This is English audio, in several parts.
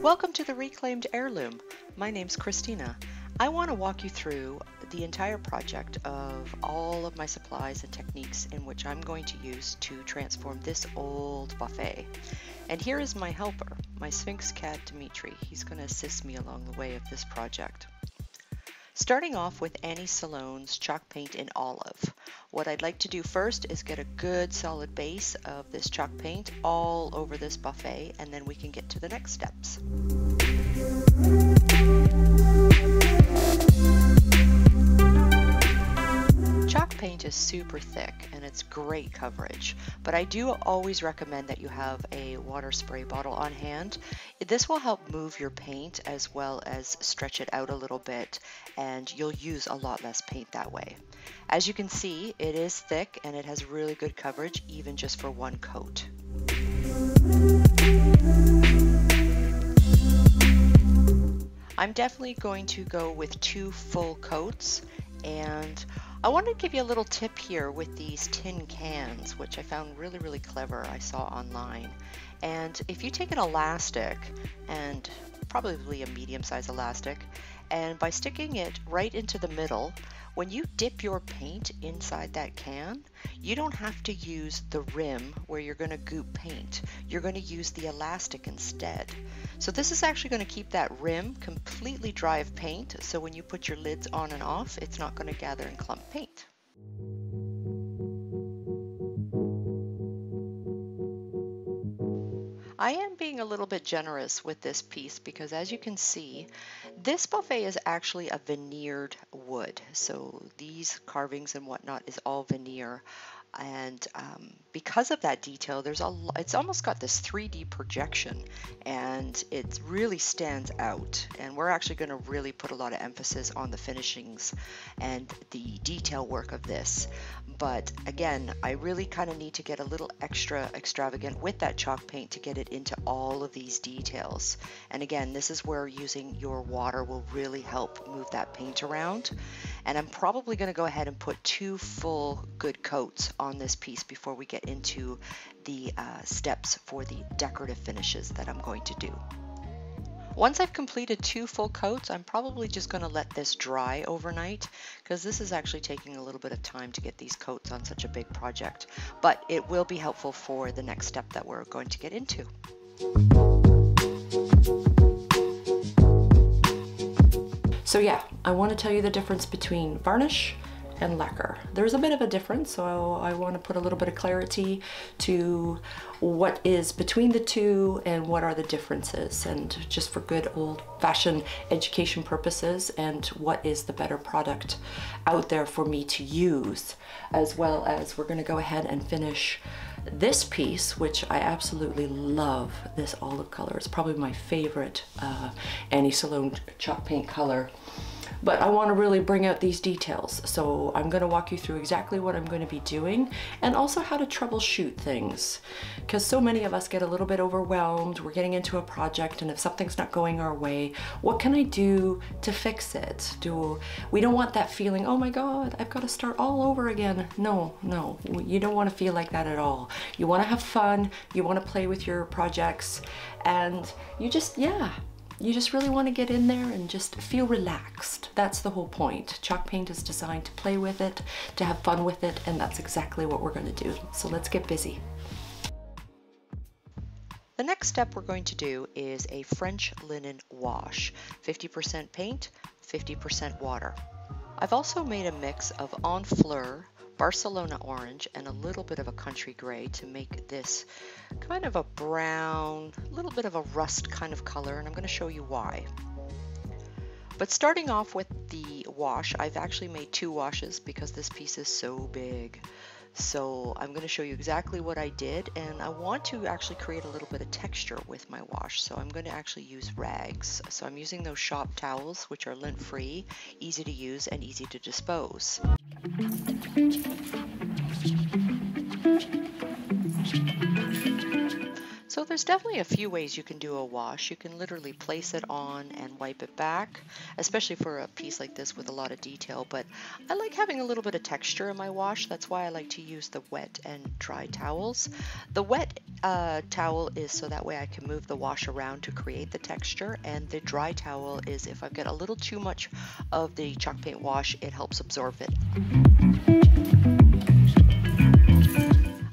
Welcome to the Reclaimed Heirloom. My name's Christina. I want to walk you through the entire project of all of my supplies and techniques in which I'm going to use to transform this old buffet. And here is my helper, my Sphinx cat Dimitri. He's going to assist me along the way of this project. Starting off with Annie Sloan's chalk paint in olive. What I'd like to do first is get a good solid base of this chalk paint all over this buffet, and then we can get to the next steps. Chalk paint is super thick and it's great coverage, but I do always recommend that you have a water spray bottle on hand. This will help move your paint as well as stretch it out a little bit, and you'll use a lot less paint that way. As you can see, it is thick and it has really good coverage even just for one coat. I'm definitely going to go with 2 full coats, and I want to give you a little tip here with these tin cans, which I found really clever. I saw online. And if you take an elastic, and probably a medium-sized elastic, and by sticking it right into the middle, when you dip your paint inside that can, you don't have to use the rim where you're going to goop paint. You're going to use the elastic instead. So this is actually going to keep that rim completely dry of paint, so when you put your lids on and off, it's not going to gather and clump paint. I am being a little bit generous with this piece because, as you can see, this buffet is actually a veneered wood. So these carvings and whatnot is all veneer. And because of that detail, it's almost got this 3D projection, and it really stands out. And we're actually going to really put a lot of emphasis on the finishings and the detail work of this. But again, I really kind of need to get a little extra extravagant with that chalk paint to get it into all of these details. And again, this is where using your water will really help move that paint around. And I'm probably going to go ahead and put 2 full good coats on this piece before we get into the steps for the decorative finishes that I'm going to do. Once I've completed 2 full coats, I'm probably just going to let this dry overnight, because this is actually taking a little bit of time to get these coats on such a big project, but it will be helpful for the next step that we're going to get into. So yeah, I want to tell you the difference between varnish and lacquer. There's a bit of a difference, so I want to put a little bit of clarity to what is between the two and what are the differences, and just for good old-fashioned education purposes, and what is the better product out there for me to use, as well as we're going to go ahead and finish this piece, which I absolutely love. This olive color. It's probably my favorite Annie Sloan chalk paint color. But I want to really bring out these details, so I'm going to walk you through exactly what I'm going to be doing, and also how to troubleshoot things, because so many of us get a little bit overwhelmed. We're getting into a project, and if something's not going our way, what can I do to fix it? We don't want that feeling, oh my god, I've got to start all over again. No, you don't want to feel like that at all. You want to have fun, you want to play with your projects, and you just really want to get in there and just feel relaxed. That's the whole point. Chalk paint is designed to play with it, to have fun with it, and that's exactly what we're going to do. So let's get busy. The next step we're going to do is a French linen wash. 50% paint, 50% water. I've also made a mix of Enfleur, Barcelona orange, and a little bit of a country gray to make this kind of a brown, a little bit of a rust kind of color, and I'm going to show you why. But starting off with the wash, I've actually made 2 washes because this piece is so big. So I'm going to show you exactly what I did, and I want to actually create a little bit of texture with my wash. So I'm going to actually use rags. So I'm using those shop towels, which are lint-free, easy to use, and easy to dispose. So there's definitely a few ways you can do a wash. You can literally place it on and wipe it back, especially for a piece like this with a lot of detail, but I like having a little bit of texture in my wash. That's why I like to use the wet and dry towels. The wet towel is so that way I can move the wash around to create the texture, and the dry towel is if I've got a little too much of the chalk paint wash, it helps absorb it.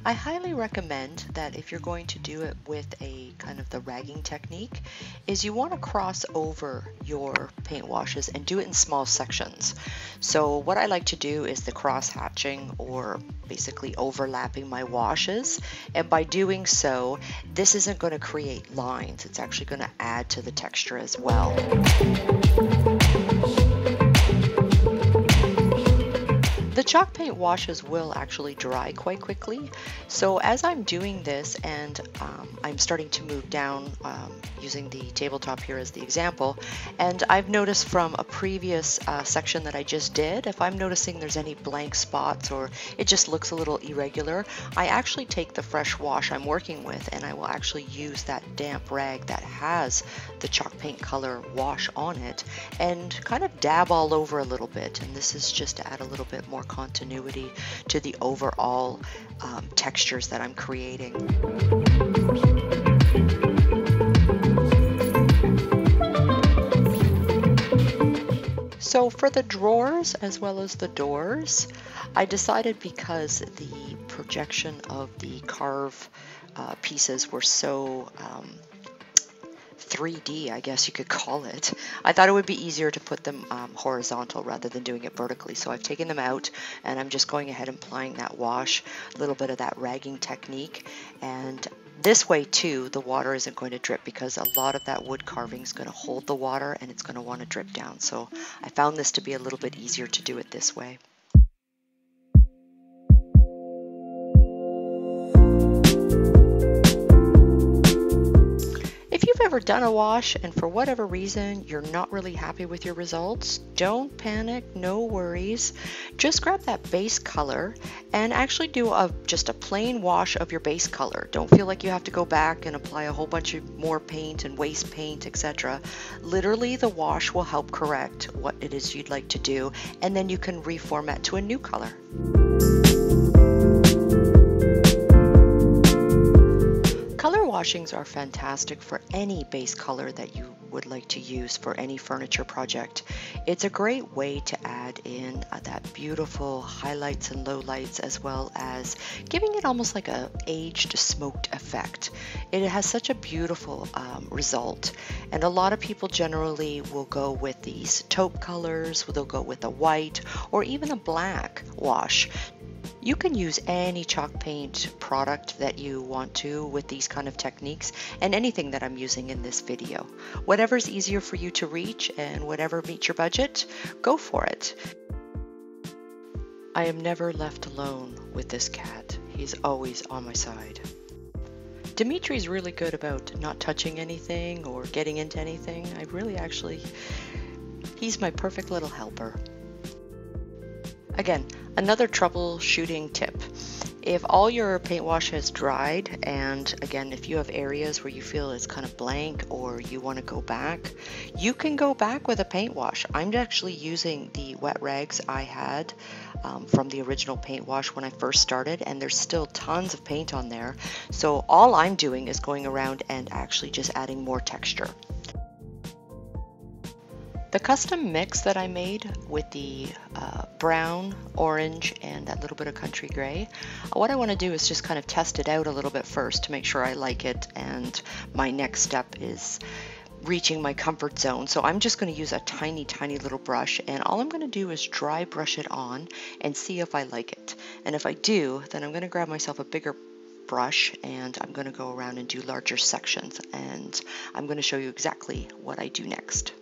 I highly recommend that if you're going to do it with a kind of the ragging technique, is you want to cross over your paint washes and do it in small sections. So what I like to do is the cross hatching, or basically overlapping my washes, and by doing so, this isn't going to create lines, it's actually going to add to the texture as well. The chalk paint washes will actually dry quite quickly, so as I'm doing this and I'm starting to move down using the tabletop here as the example, and I've noticed from a previous section that I just did, if I'm noticing there's any blank spots or it just looks a little irregular, I actually take the fresh wash I'm working with and I will actually use that damp rag that has the chalk paint color wash on it and kind of dab all over a little bit, and this is just to add a little bit more continuity to the overall textures that I'm creating. So for the drawers as well as the doors, I decided, because the projection of the carve pieces were so 3D, I guess you could call it, I thought it would be easier to put them horizontal rather than doing it vertically. So I've taken them out and I'm just going ahead and applying that wash, a little bit of that ragging technique, and this way too the water isn't going to drip, because a lot of that wood carving is going to hold the water and it's going to want to drip down. So I found this to be a little bit easier to do it this way. If you've ever done a wash and for whatever reason you're not really happy with your results, don't panic, no worries. Just grab that base color and actually do just a plain wash of your base color. Don't feel like you have to go back and apply a whole bunch of more paint and waste paint, etc. Literally, the wash will help correct what it is you'd like to do, and then you can reformat to a new color. Color washings are fantastic for any base color that you would like to use for any furniture project. It's a great way to add in that beautiful highlights and lowlights, as well as giving it almost like a aged smoked effect. It has such a beautiful result, and a lot of people generally will go with these taupe colors, they'll go with a white or even a black wash. You can use any chalk paint product that you want to with these kind of techniques, and anything that I'm using in this video. Whatever's easier for you to reach and whatever meets your budget, go for it. I am never left alone with this cat. He's always on my side. Dimitri's really good about not touching anything or getting into anything. He's my perfect little helper. Again, another troubleshooting tip. If all your paint wash has dried, and again, if you have areas where you feel it's kind of blank or you want to go back, you can go back with a paint wash. I'm actually using the wet rags I had from the original paint wash when I first started, and there's still tons of paint on there. So all I'm doing is going around and actually just adding more texture. The custom mix that I made with the brown, orange, and that little bit of country gray, what I want to do is just kind of test it out a little bit first to make sure I like it, and my next step is reaching my comfort zone. So I'm just going to use a tiny little brush, and all I'm going to do is dry brush it on and see if I like it. And if I do, then I'm going to grab myself a bigger brush and I'm going to go around and do larger sections, and I'm going to show you exactly what I do next.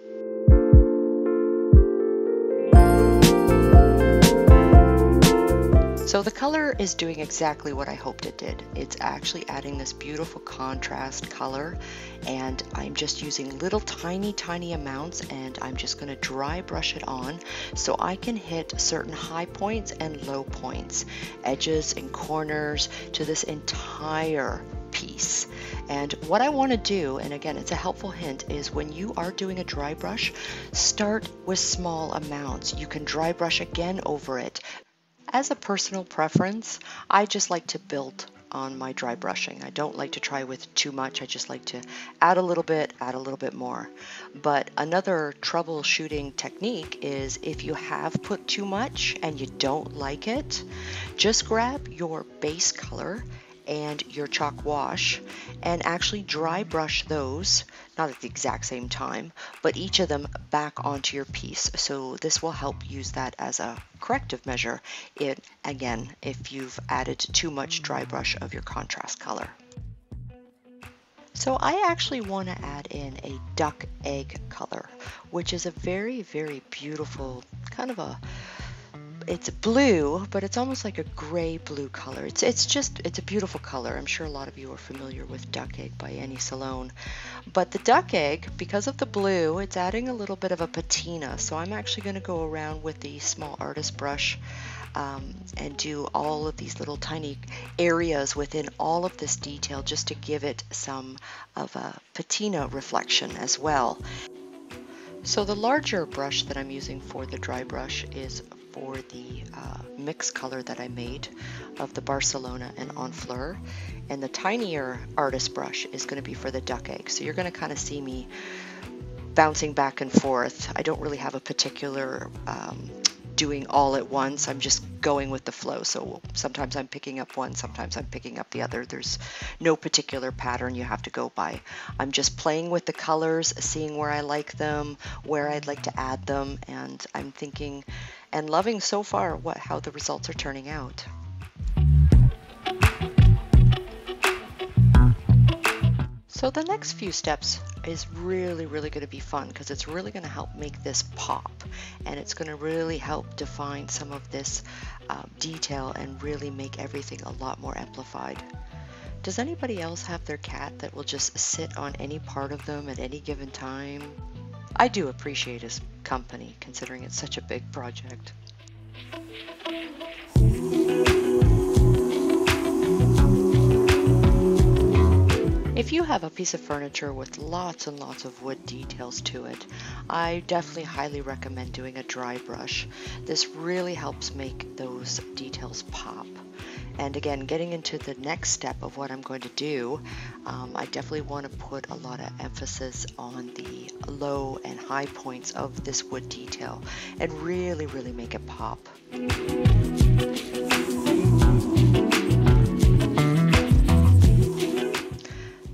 So the color is doing exactly what I hoped it did. It's actually adding this beautiful contrast color, and I'm just using little tiny amounts, and I'm just going to dry brush it on so I can hit certain high points and low points, edges and corners to this entire piece. And what I want to do, and again, it's a helpful hint, is when you are doing a dry brush, start with small amounts. You can dry brush again over it. As a personal preference, I just like to build on my dry brushing. I don't like to try with too much. I just like to add a little bit more. But another troubleshooting technique is if you have put too much and you don't like it, just grab your base color and your chalk wash and actually dry brush those, not at the exact same time, but each of them back onto your piece. So this will help use that as a corrective measure if you've added too much dry brush of your contrast color. So I actually want to add in a duck egg color, which is a very, very beautiful kind of it's blue, but it's almost like a gray blue color. It's a beautiful color. I'm sure a lot of you are familiar with duck egg by Sloan. But the duck egg, because of the blue, it's adding a little bit of a patina. So I'm actually going to go around with the small artist brush and do all of these little tiny areas within all of this detail just to give it some of a patina reflection as well. So the larger brush that I'm using for the dry brush is for the mix color that I made of the Barcelona and Honfleur, and the tinier artist brush is going to be for the duck egg. So you're going to kind of see me bouncing back and forth. I don't really have a particular doing all at once. I'm just going with the flow. So sometimes I'm picking up one, sometimes I'm picking up the other. There's no particular pattern you have to go by. I'm just playing with the colors, seeing where I like them, where I'd like to add them, and I'm thinking and loving so far how the results are turning out. So the next few steps is really going to be fun because it's really going to help make this pop, and it's going to really help define some of this detail and really make everything a lot more amplified. Does anybody else have their cat that will just sit on any part of them at any given time? I do appreciate his company considering it's such a big project. If you have a piece of furniture with lots and lots of wood details to it, I definitely highly recommend doing a dry brush. This really helps make those details pop. And again, getting into the next step of what I'm going to do, I definitely want to put a lot of emphasis on the low and high points of this wood detail and really make it pop.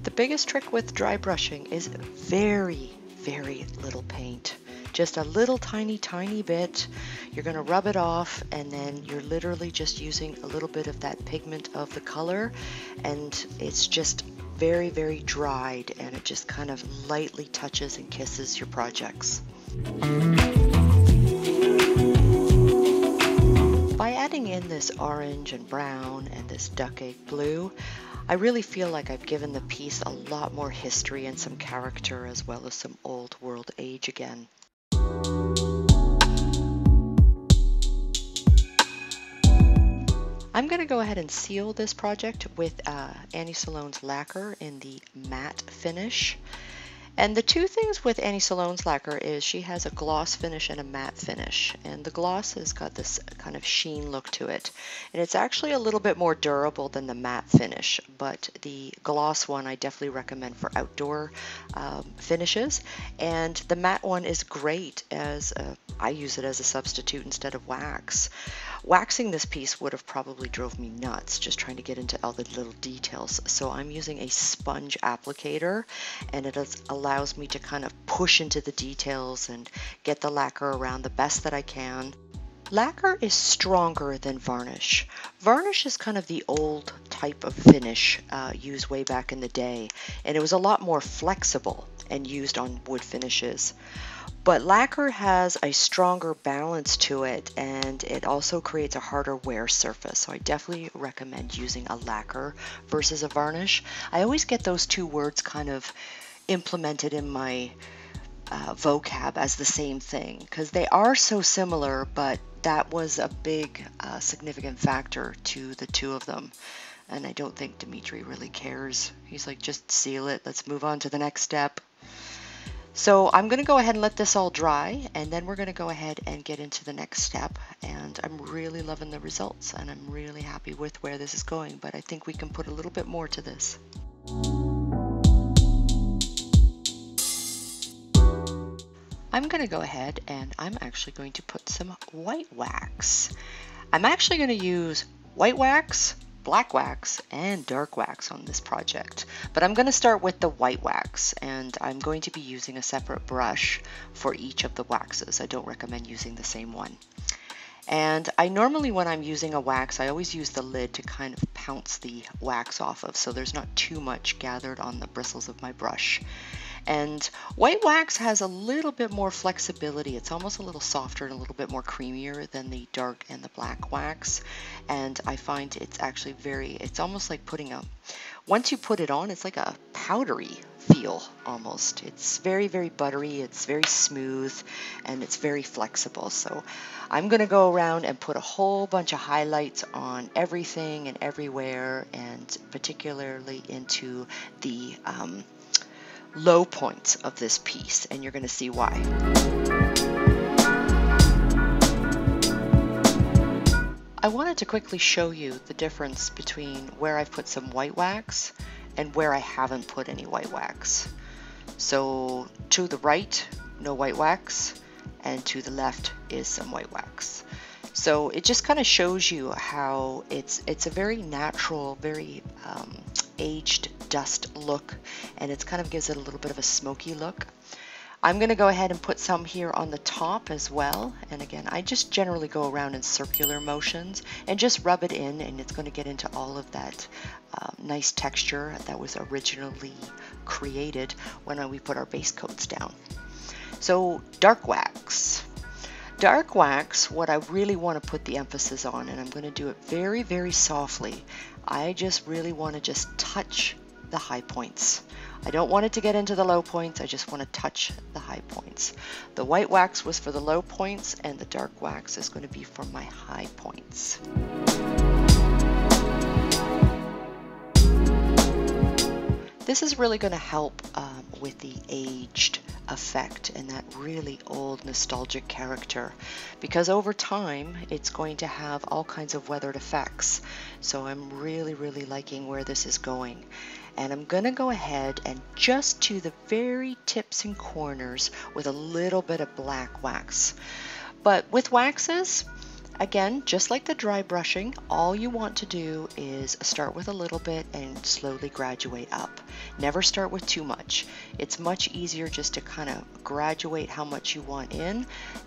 The biggest trick with dry brushing is very little paint. Just a little tiny bit. You're going to rub it off, and then you're literally just using a little bit of that pigment of the color, and it's just very dried, and it just kind of lightly touches and kisses your projects. By adding in this orange and brown and this duck egg blue, I really feel like I've given the piece a lot more history and some character, as well as some old world age again. I'm going to go ahead and seal this project with Sloan's Lacquer in the matte finish. And the two things with Sloan's Lacquer is she has a gloss finish and a matte finish. And the gloss has got this kind of sheen look to it. And it's actually a little bit more durable than the matte finish. But the gloss one I definitely recommend for outdoor finishes. And the matte one is great as I use it as a substitute instead of wax. Waxing this piece would have probably drove me nuts just trying to get into all the little details. So I'm using a sponge applicator, and it allows me to kind of push into the details and get the lacquer around the best that I can. Lacquer is stronger than varnish. Varnish is kind of the old type of finish used way back in the day, and it was a lot more flexible and used on wood finishes. But lacquer has a stronger balance to it, and it also creates a harder wear surface. So I definitely recommend using a lacquer versus a varnish. I always get those two words kind of implemented in my vocab as the same thing because they are so similar, but that was a big significant factor to the two of them. And I don't think Dimitri really cares. He's like, just seal it. Let's move on to the next step. So I'm going to go ahead and let this all dry, and then we're going to go ahead and get into the next step. And I'm really loving the results, and I'm really happy with where this is going, but I think we can put a little bit more to this. I'm going to go ahead and I'm actually going to put some white wax. I'm actually going to use white wax, black wax, and dark wax on this project. But I'm going to start with the white wax, and I'm going to be using a separate brush for each of the waxes. I don't recommend using the same one. And I normally, when I'm using a wax, I always use the lid to kind of pounce the wax off of, so there's not too much gathered on the bristles of my brush. And white wax has a little bit more flexibility. It's almost a little softer and a little bit more creamier than the dark and the black wax. And I find it's actually it's almost like putting once you put it on, it's like a powdery feel almost. It's very, very buttery, it's very smooth, and it's very flexible. So I'm going to go around and put a whole bunch of highlights on everything and everywhere, and particularly into the low points of this piece, and you're going to see why. I wanted to quickly show you the difference between where I've put some white wax and where I haven't put any white wax. So to the right, no white wax, and to the left is some white wax. So it just kind of shows you how it's a very natural, very aged dust look, and it kind of gives it a little bit of a smoky look. I'm going to go ahead and put some here on the top as well, and again, I just generally go around in circular motions and just rub it in, and it's going to get into all of that nice texture that was originally created when we put our base coats down. So dark wax. Dark wax, what I really want to put the emphasis on, and I'm going to do it very, very softly. I just really want to just touch the high points. I don't want it to get into the low points, I just want to touch the high points. The white wax was for the low points, and the dark wax is going to be for my high points. This is really going to help with the aged effect and that really old nostalgic character, because over time it's going to have all kinds of weathered effects. So I'm really, really liking where this is going. And I'm going to go ahead and just to the very tips and corners with a little bit of black wax. But with waxes, again, just like the dry brushing, all you want to do is start with a little bit and slowly graduate up. Never start with too much. It's much easier just to kind of graduate how much you want in.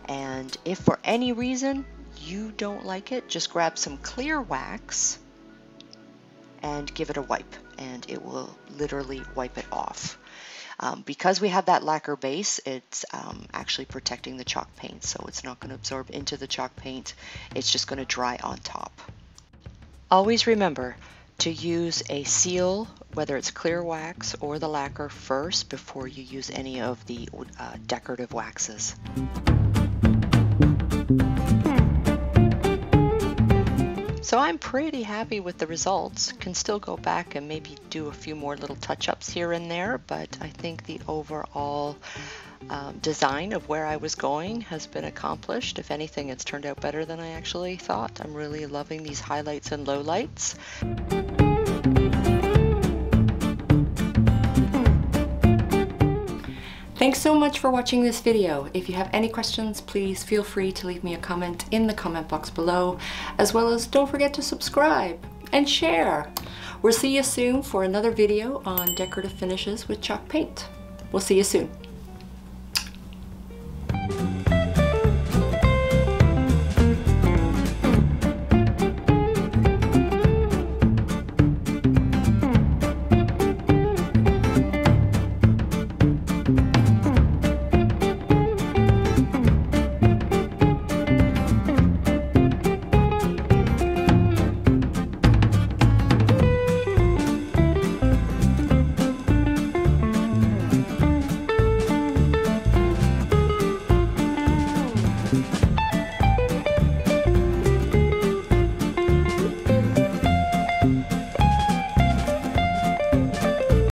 And if for any reason you don't like it, just grab some clear wax and give it a wipe, and it will literally wipe it off. Because we have that lacquer base, it's actually protecting the chalk paint, so it's not going to absorb into the chalk paint. It's just going to dry on top. Always remember to use a seal, whether it's clear wax or the lacquer, first before you use any of the decorative waxes. So I'm pretty happy with the results. Can still go back and maybe do a few more little touch-ups here and there, but I think the overall design of where I was going has been accomplished. If anything, it's turned out better than I actually thought. I'm really loving these highlights and lowlights. Thanks so much for watching this video. If you have any questions, please feel free to leave me a comment in the comment box below, as well as don't forget to subscribe and share. We'll see you soon for another video on decorative finishes with chalk paint. We'll see you soon.